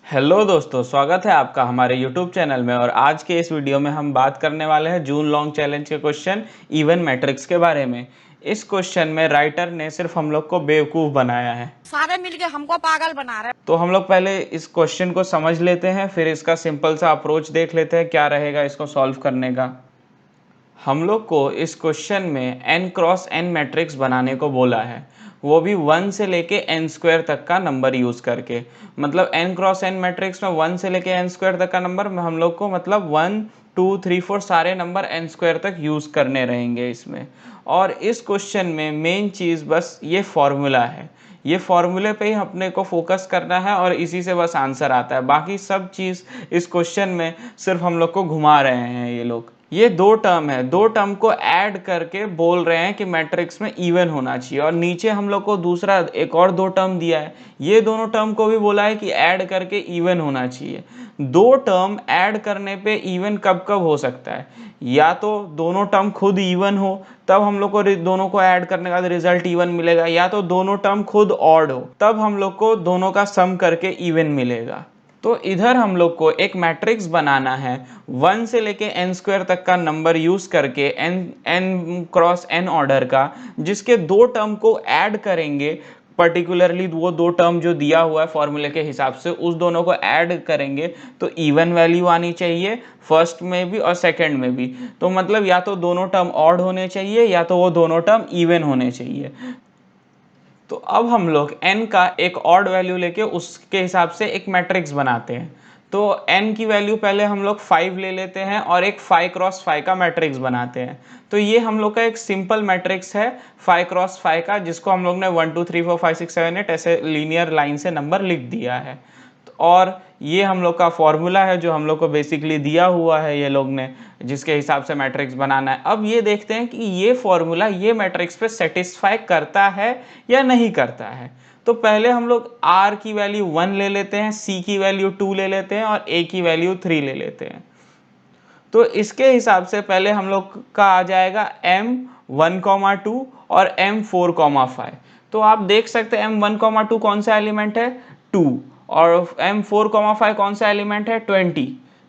Hello दोस्तों, स्वागत है आपका हमारे YouTube चैनल में। और आज के इस वीडियो में हम बात करने वाले हैं जून लॉन्ग चैलेंज के क्वेश्चन इवन मैट्रिक्स के बारे में। इस क्वेश्चन में राइटर ने सिर्फ हम लोग को बेवकूफ़ बनाया है, सारे मिलके हमको पागल बना रहे हैं। तो हम लोग पहले इस क्वेश्चन को समझ लेते हैं, फिर इसका सिंपल सा अप्रोच देख लेते हैं क्या रहेगा इसको सॉल्व करने का। हम लोग को इस क्वेश्चन में n क्रॉस n मैट्रिक्स बनाने को बोला है, वो भी 1 से लेके n स्क्वायर तक का नंबर यूज़ करके। मतलब n क्रॉस n मैट्रिक्स में 1 से लेके n स्क्वायर तक का नंबर में हम लोग को मतलब 1 2 3 4 सारे नंबर n स्क्वायर तक यूज़ करने रहेंगे इसमें। और इस क्वेश्चन में मेन चीज़ बस ये फॉर्मूला है, ये फॉर्मूले पे ही अपने को फोकस करना है और इसी से बस आंसर आता है। बाकी सब चीज़ इस क्वेश्चन में सिर्फ हम लोग को घुमा रहे हैं ये लोग। ये दो टर्म है, दो टर्म को ऐड करके बोल रहे हैं कि मैट्रिक्स में इवन होना चाहिए। और नीचे हम लोग को दूसरा एक और दो टर्म दिया है, ये दोनों टर्म को भी बोला है कि ऐड करके इवन होना चाहिए। दो टर्म ऐड करने पे इवन कब कब हो सकता है? या तो दोनों टर्म खुद इवन हो, तब हम लोग को दोनों को ऐड करने का रिजल्ट इवन मिलेगा, या तो दोनों टर्म खुद ऑड हो, तब हम लोग को दोनों का सम करके इवन मिलेगा। तो इधर हम लोग को एक मैट्रिक्स बनाना है 1 से लेके n स्क्वायर तक का नंबर यूज करके n क्रॉस n ऑर्डर का, जिसके दो टर्म को ऐड करेंगे। पर्टिकुलरली वो दो टर्म जो दिया हुआ है फॉर्मूले के हिसाब से, उस दोनों को ऐड करेंगे तो इवन वैल्यू आनी चाहिए फर्स्ट में भी और सेकंड में भी। तो मतलब या तो दोनों टर्म ऑड होने चाहिए या तो वो दोनों टर्म इवन होने चाहिए। तो अब हम लोग n का एक ऑड वैल्यू लेके उसके हिसाब से एक मैट्रिक्स बनाते हैं। तो n की वैल्यू पहले हम लोग 5 ले लेते हैं और एक 5 क्रॉस 5 का मैट्रिक्स बनाते हैं। तो ये हम लोग का एक सिंपल मैट्रिक्स है 5 क्रॉस 5 का, जिसको हम लोग ने 1 2 3 4 5 6 7 8 ऐसे लीनियर लाइन से नंबर लिख दिया है। और ये हम लोग का फॉर्मूला है जो हम लोग को बेसिकली दिया हुआ है ये लोग ने, जिसके हिसाब से मैट्रिक्स बनाना है। अब ये देखते हैं कि ये फॉर्मूला ये मैट्रिक्स पे सेटिस्फाई करता है या नहीं करता है। तो पहले हम लोग r की वैल्यू 1 ले लेते हैं, c की वैल्यू 2 ले लेते हैं और a की वैल्यू 3 ले लेते हैं। तो इसके हिसाब से पहले हम लोग का आ जाएगा m1,2 और m4,5। तो आप देख सकते हैं m1,2 कौन सा एलिमेंट है? 2। और m4,5 कौन सा एलिमेंट है? 20।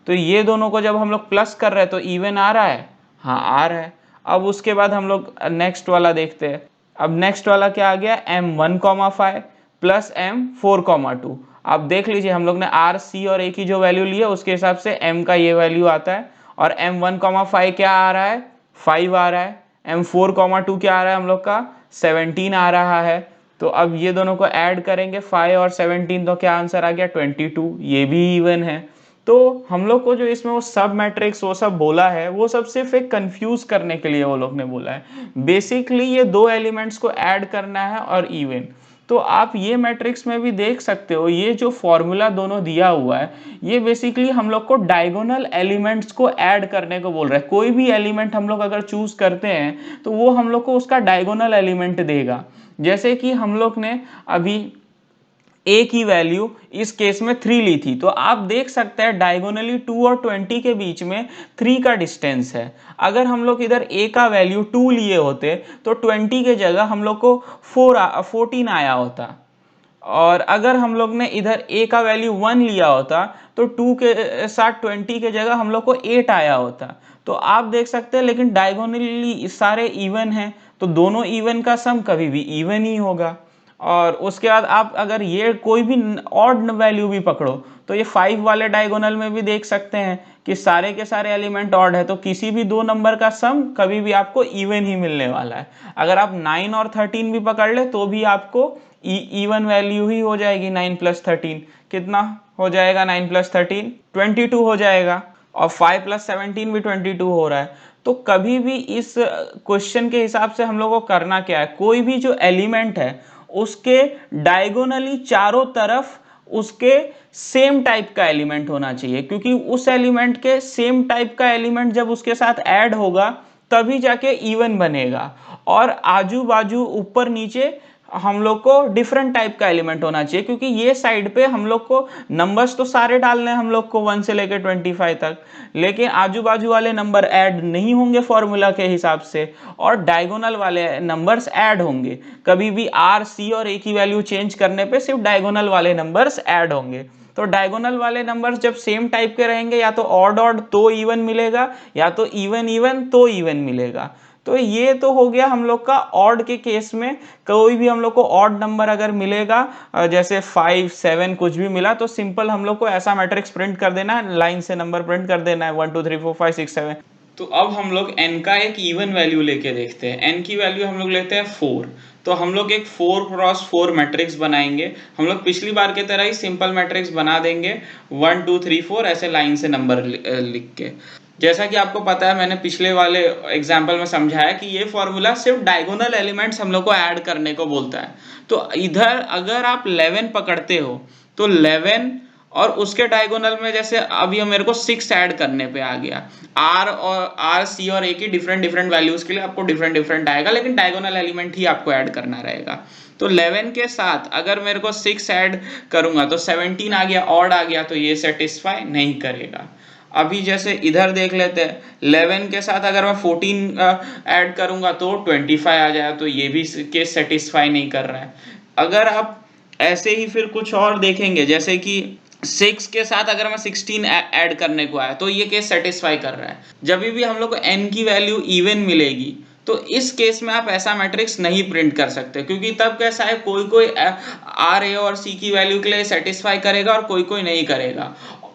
तो ये दोनों को जब हम लोग प्लस कर रहे हैं तो इवन आ रहा है, हाँ आ रहा है। अब उसके बाद हम लोग नेक्स्ट वाला देखते हैं। अब नेक्स्ट वाला क्या आ गया? m1,5 plus m4,2। आप देख लीजिए हम लोग ने r c और a की जो वैल्यू ली है उसके हिसाब से m का ये वैल्यू आता है। और m1,5 क्या आ रहा है? 5 आ रहा है। m4,2 क्या आ रहा है हम लोग का? 17 आ रहा है। तो अब ये दोनों को ऐड करेंगे 5 और 17, तो क्या आंसर आ गया? 22। ये भी इवन है। तो हम लोग को जो इसमें वो सब मैट्रिक्स वो सब बोला है, वो सब सिर्फ एक कंफ्यूज करने के लिए वो लोग ने बोला है। बेसिकली ये दो एलिमेंट्स को ऐड करना है और इवन। तो आप ये मैट्रिक्स में भी देख सकते हो, ये जो फॉर्मूला दोनों दिया हुआ है ये बेसिकली हम लोग को डायगोनल एलिमेंट्स को ऐड करने को बोल रहा है। कोई भी एलिमेंट हम लोग अगर चूज करते हैं तो वो हम लोग को उसका डायगोनल एलिमेंट देगा। जैसे कि हम लोग ने अभी a की वैल्यू इस केस में 3 ली थी, तो आप देख सकते हैं डायगोनली 2 और 20 के बीच में 3 का डिस्टेंस है। अगर हम लोग इधर a का वैल्यू 2 लिए होते तो 20 के जगह हम लोग को 14 आया होता। और अगर हम लोग ने इधर a का वैल्यू 1 लिया होता तो 2 के साथ 20 के जगह हम लोग को 8 आया होता। तो आप देख सकते हैं लेकिन डायगोनली सारे इवन हैं, तो दोनों इवन का सम कभी भी इवन ही होगा। और उसके बाद आप अगर ये कोई भी ऑड वैल्यू भी पकड़ो तो ये 5 वाले डायगोनल में भी देख सकते हैं कि सारे के सारे एलिमेंट ऑड है, तो किसी भी दो नंबर का सम कभी भी आपको इवन ही मिलने वाला है। अगर आप 9 और 13 भी पकड़ ले तो भी आपको इवन वैल्यू ही हो जाएगी। 9 प्लस 13 कितना हो जाएगा? 9 प्लस 13 22 हो जाएगा। और 5 प्लस 17 भी 22 हो रहा है। तो कभी भी इस क्वेश्चन के हिसाब से हम लोग को करना क्या है, कोई भी जो एलिमेंट है उसके डायगोनली चारों तरफ उसके सेम टाइप का एलिमेंट होना चाहिए, क्योंकि उस एलिमेंट के सेम टाइप का एलिमेंट जब उसके साथ ऐड होगा तभी जाके इवन बनेगा। और आजू बाजू ऊपर नीचे हम लोग को डिफरेंट टाइप का एलिमेंट होना चाहिए, क्योंकि ये साइड पे हम लोग को नंबर्स तो सारे डालने हैं हम लोग को 1 से लेकर 25 तक, लेकिन आजू बाजू वाले नंबर ऐड नहीं होंगे फॉर्मूला के हिसाब से, और डायगोनल वाले नंबर्स ऐड होंगे। कभी भी आर सी और ए की वैल्यू चेंज करने पे सिर्फ डायगोनल वाले नंबर्स ऐड होंगे। तो डायगोनल वाले नंबर्स जब सेम टाइप के रहेंगे या तो ऑड ऑड तो इवन मिलेगा या तो इवन इवन तो इवन मिलेगा। तो ये तो हो गया हम लोग का ऑड के केस में। कोई भी हम लोग को ऑड नंबर अगर मिलेगा जैसे 5 7 कुछ भी मिला तो सिंपल हम लोग को ऐसा मैट्रिक्स प्रिंट कर देना है, लाइन से नंबर प्रिंट कर देना है 1 2 3 4 5 6 7। तो अब हम लोग n का एक इवन वैल्यू लेके देखते हैं। n की वैल्यू हम लोग लेते हैं 4। तो हम लोग एक 4 क्रॉस 4 मैट्रिक्स बनाएंगे। हम लोग पिछली बार की तरह ही सिंपल मैट्रिक्स बना देंगे 1 2 3 4 ऐसे लाइन से नंबर लिख के। जैसा कि आपको पता है, मैंने पिछले वाले एग्जाम्पल में समझाया कि ये फॉर्मूला सिर्फ डायगोनल एलिमेंट्स हम लोग को ऐड करने को बोलता है। तो इधर अगर आप 11 पकड़ते हो तो 11 और उसके डायगोनल में जैसे अभी मेरे को 6 ऐड करने पे आ गया। आर सी और ए की डिफरेंट डिफरेंट वैल्यूज के लिए आपको डिफरेंट डिफरेंट आएगा, लेकिन डायगोनल एलिमेंट ही आपको ऐड करना रहेगा। तो 11 के साथ अगर मेरे को 6 ऐड करूंगा तो 17 आ गया, ऑड आ गया, तो ये सेटिस्फाई नहीं करेगा। अभी जैसे इधर देख लेते हैं, 11 के साथ अगर मैं 14 ऐड करूंगा तो 25 आ जाएगा, तो ये भी केस सेटिस्फाई नहीं कर रहा है। अगर आप ऐसे ही फिर कुछ और देखेंगे, जैसे कि 6 के साथ अगर मैं 16 ऐड करने को आया तो ये केस सेटिस्फाई कर रहा है। जब भी हम लोग को n की वैल्यू इवन मिलेगी तो इस केस में आप ऐसा मैट्रिक्स नहीं प्रिंट कर सकते, क्योंकि तब कैसा है, कोई कोई आर ए और सी की वैल्यू के लिए सेटिस्फाई करेगा और कोई कोई नहीं करेगा।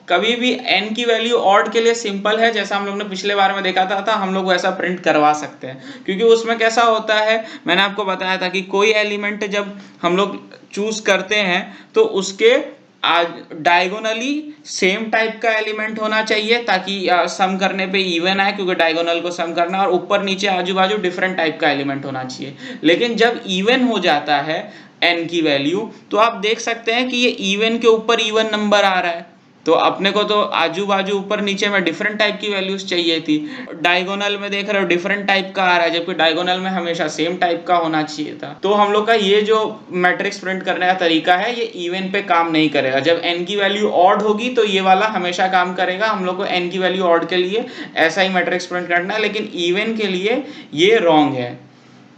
कभी भी n की वैल्यू ऑड के लिए सिंपल है, जैसा हम लोग ने पिछले बार में देखा था हम लोग वैसा प्रिंट करवा सकते हैं। क्योंकि उसमें कैसा होता है, मैंने आपको बताया था कि कोई एलिमेंट जब हम लोग चूज करते हैं तो उसके डायगोनली सेम टाइप का एलिमेंट होना चाहिए, ताकि सम करने पे इवन आए, क्योंकि डायगोनल को सम करना, और ऊपर नीचे आजू बाजू डिफरेंट टाइप का एलिमेंट होना चाहिए। लेकिन जब इवन हो जाता है n की वैल्यू तो आप देख सकते हैं कि ये इवन के ऊपर इवन नंबर आ रहा है। तो अपने को तो आजू बाजू ऊपर नीचे में डिफरेंट टाइप की वैल्यूज चाहिए थी, डायगोनल में देख रहे हो डिफरेंट टाइप का आ रहा है, जबकि डायगोनल में हमेशा सेम टाइप का होना चाहिए था। तो हम लोग का ये जो मैट्रिक्स प्रिंट करने का तरीका है ये इवन पे काम नहीं करेगा। जब n की वैल्यू ऑड होगी तो ये वाला हमेशा काम करेगा। हम लोग को n की वैल्यू ऑड के लिए ऐसा ही मैट्रिक्स प्रिंट करना है, लेकिन इवन के लिए ये रॉन्ग है।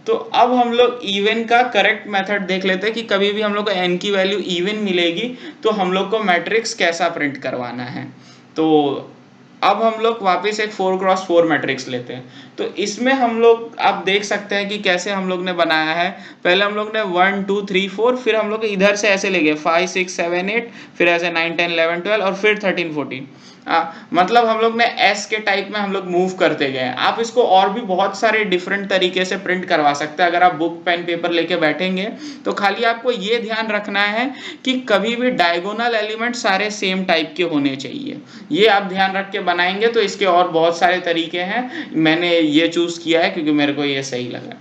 तो अब हम लोग इवन का करेक्ट मेथड देख लेते हैं कि कभी भी हम लोग को n की वैल्यू इवन मिलेगी तो हम लोग को मैट्रिक्स कैसा प्रिंट करवाना है। तो अब हम लोग वापस एक 4 क्रॉस 4 मैट्रिक्स लेते हैं। तो इसमें हम लोग आप देख सकते हैं कि कैसे हम लोग ने बनाया है। पहले हम लोग ने 1 2 3 4, फिर हम लोग इधर से ऐसे ले गए 5 6 7 8, फिर ऐसे 9 10 11 12 और फिर 13 14। मतलब हम लोग ने एस के टाइप में हम लोग मूव करते गए। आप इसको और भी बहुत सारे डिफरेंट तरीके से प्रिंट करवा सकते हैं। अगर आप बुक पेन पेपर लेके बैठेंगे तो खाली आपको ये ध्यान रखना है कि कभी भी डायगोनल एलिमेंट सारे सेम टाइप के होने चाहिए। ये आप ध्यान रख के बनाएंगे तो इसके और बहुत सारे तरीके हैं, मैंने ये चूज किया है क्योंकि मेरे को ये सही लगा।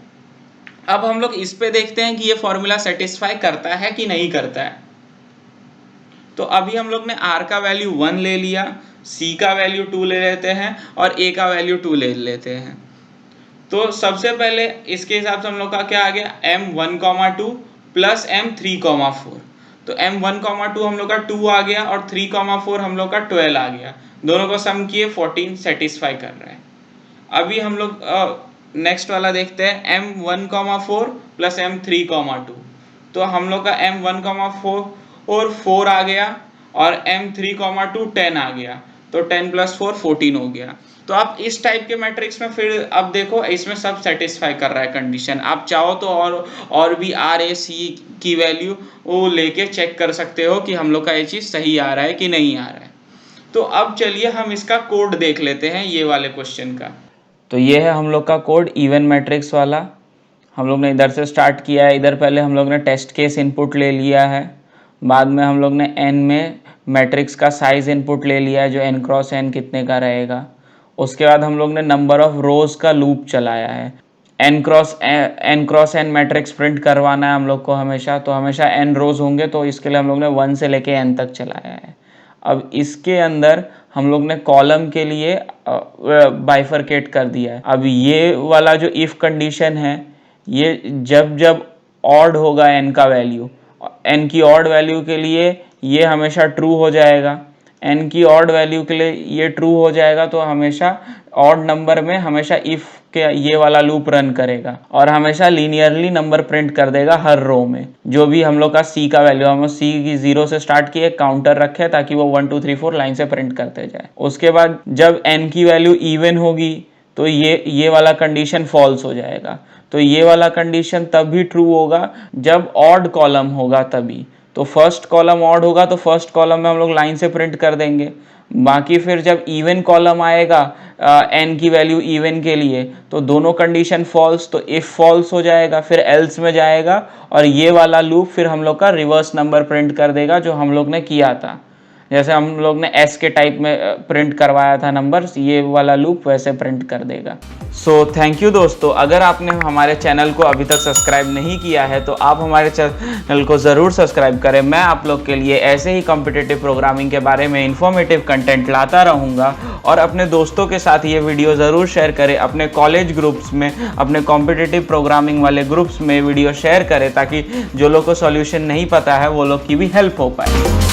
अब हम लोग इस पे देखते हैं कि ये फॉर्मूला सेटिस्फाई करता है कि नहीं करता है। तो अभी हम लोग ने r का वैल्यू 1 ले लिया, c का वैल्यू 2 ले लेते हैं और a का वैल्यू 2 ले लेते हैं। तो सबसे पहले इसके हिसाब से हम लोग का क्या आ गया, m1,2 प्लस m3,4। तो m1,2 हम लोग का 2 आ गया और 3,4 हम लोग का 12 आ गया। दोनों को सम किए 14 सेटिस्फाई कर रहा है। अभी हम लोग नेक्स्ट वाला देखते हैं, m1,4 प्लस m3,2। तो हम लोग का m1,4 और 4 आ गया और m3,2 10 आ गया। तो 10 प्लस 4 14 हो गया। तो आप इस टाइप के मैट्रिक्स में फिर अब देखो इसमें सब सेटिस्फाई कर रहा है कंडीशन। आप चाहो तो और भी आर ए सी की वैल्यू वो लेके चेक कर सकते हो कि हम लोग का ये चीज़ सही आ रहा है कि नहीं आ रहा है। तो अब चलिए हम इसका कोड देख लेते हैं ये वाले क्वेश्चन का। तो ये है हम लोग का कोड इवन मैट्रिक्स वाला। हम लोग ने इधर से स्टार्ट किया है। इधर पहले हम लोग ने टेस्ट केस इनपुट ले लिया है, बाद में हम लोग ने n में मैट्रिक्स का साइज इनपुट ले लिया है जो n क्रॉस n कितने का रहेगा। उसके बाद हम लोग ने नंबर ऑफ रोज का लूप चलाया है। n cross n matrix print करवाना है हम लोग को हमेशा, तो हमेशा n रोज होंगे, तो इसके लिए हम लोग ने 1 से लेके n तक चलाया है। अब इसके अंदर हम लोग ने कॉलम के लिए बाइफरकेट कर दिया है। अब ये वाला जो इफ कंडीशन है, ये जब जब ऑड होगा n का वैल्यू, n की ऑड वैल्यू के लिए ये हमेशा ट्रू हो जाएगा। n की ऑड वैल्यू के लिए ये ट्रू हो जाएगा तो हमेशा ऑड नंबर में हमेशा इफ के ये वाला लूप रन करेगा और हमेशा लीनियरली नंबर प्रिंट कर देगा हर रो में। जो भी हम लोग का c का वैल्यू, हम c की 0 से स्टार्ट किए, काउंटर रखे ताकि वो 1 2 3 4 लाइन से प्रिंट करते जाए। उसके बाद जब n की वैल्यू इवन होगी तो ये वाला कंडीशन फॉल्स हो जाएगा। तो ये वाला कंडीशन तब भी ट्रू होगा जब ऑड कॉलम होगा तभी। तो फर्स्ट कॉलम ऑड होगा तो फर्स्ट कॉलम में हम लोग लाइन से प्रिंट कर देंगे। बाकी फिर जब इवन कॉलम आएगा n की वैल्यू इवन के लिए तो दोनों कंडीशन फॉल्स, तो इफ फॉल्स हो जाएगा, फिर एल्स में जाएगा और ये वाला लूप फिर हम लोग का रिवर्स नंबर प्रिंट कर देगा जो हम लोग ने किया था। जैसे हम लोग ने S के टाइप में प्रिंट करवाया था नंबर्स, ये वाला लूप वैसे प्रिंट कर देगा। सो थैंक यू दोस्तों। अगर आपने हमारे चैनल को अभी तक सब्सक्राइब नहीं किया है तो आप हमारे चैनल को ज़रूर सब्सक्राइब करें। मैं आप लोग के लिए ऐसे ही कॉम्पिटिटिव प्रोग्रामिंग के बारे में इन्फॉर्मेटिव कंटेंट लाता रहूँगा और अपने दोस्तों के साथ ये वीडियो ज़रूर शेयर करें। अपने कॉलेज ग्रुप्स में, अपने कॉम्पिटिटिव प्रोग्रामिंग वाले ग्रुप्स में वीडियो शेयर करें ताकि जो लोग को सॉल्यूशन नहीं पता है वो लोग की भी हेल्प हो पाए।